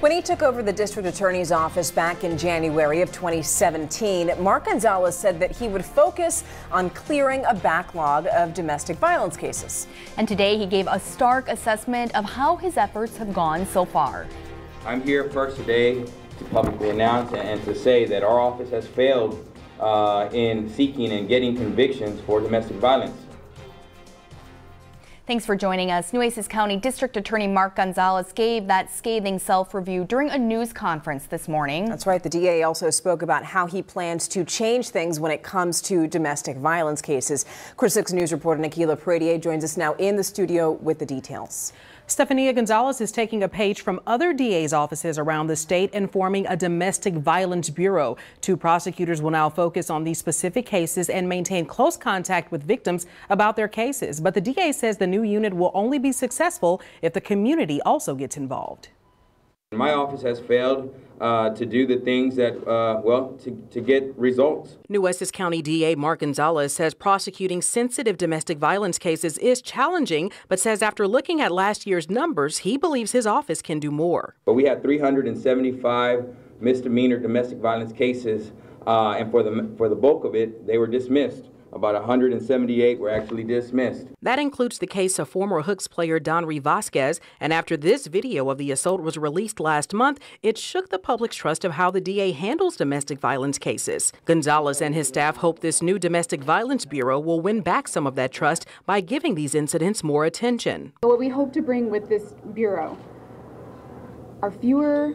When he took over the district attorney's office back in January of 2017, Mark Gonzalez said that he would focus on clearing a backlog of domestic violence cases. And today he gave a stark assessment of how his efforts have gone so far. I'm here first today to publicly announce and to say that our office has failed in seeking and getting convictions for domestic violence. Thanks for joining us. Nueces County District Attorney Mark Gonzalez gave that scathing self-review during a news conference this morning. That's right. The DA also spoke about how he plans to change things when it comes to domestic violence cases. Chris 6 News reporter Nikila Pradier joins us now in the studio with the details. Stephania Gonzalez is taking a page from other DA's offices around the state and forming a domestic violence bureau. Two prosecutors will now focus on these specific cases and maintain close contact with victims about their cases. But the DA says the new unit will only be successful if the community also gets involved. My office has failed to do the things that, to get results. Nueces County DA Mark Gonzalez says prosecuting sensitive domestic violence cases is challenging, but says after looking at last year's numbers, he believes his office can do more. But we had 375 misdemeanor domestic violence cases, and for the bulk of it, they were dismissed. About 178 were actually dismissed. That includes the case of former Hooks player Donry Vasquez, and after this video of the assault was released last month, it shook the public's trust of how the DA handles domestic violence cases. Gonzalez and his staff hope this new domestic violence bureau will win back some of that trust by giving these incidents more attention. What we hope to bring with this bureau are fewer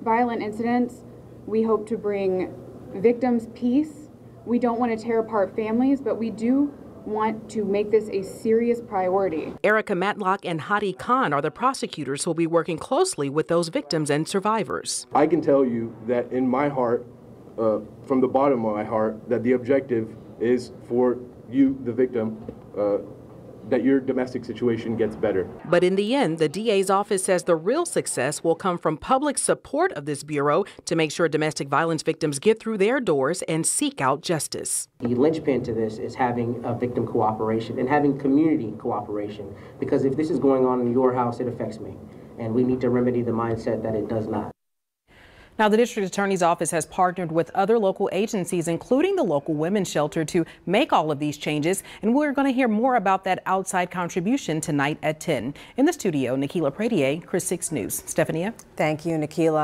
violent incidents. We hope to bring victims peace. We don't want to tear apart families, but we do want to make this a serious priority. MATLOCK and HADEE are the prosecutors who will be working closely with those victims and survivors. I can tell you that in my heart, from the bottom of my heart, that the objective is for you, the victim, that your domestic situation gets better. But in the end, the DA's office says the real success will come from public support of this bureau to make sure domestic violence victims get through their doors and seek out justice. The linchpin to this is having a victim cooperation and having community cooperation, because if this is going on in your house, it affects me, and we need to remedy the mindset that it does not. Now, the district attorney's office has partnered with other local agencies, including the local women's shelter, to make all of these changes. And we're going to hear more about that outside contribution tonight at 10. In the studio, Nikila Pradier, Chris 6 News. Stephania. Thank you, Nikila.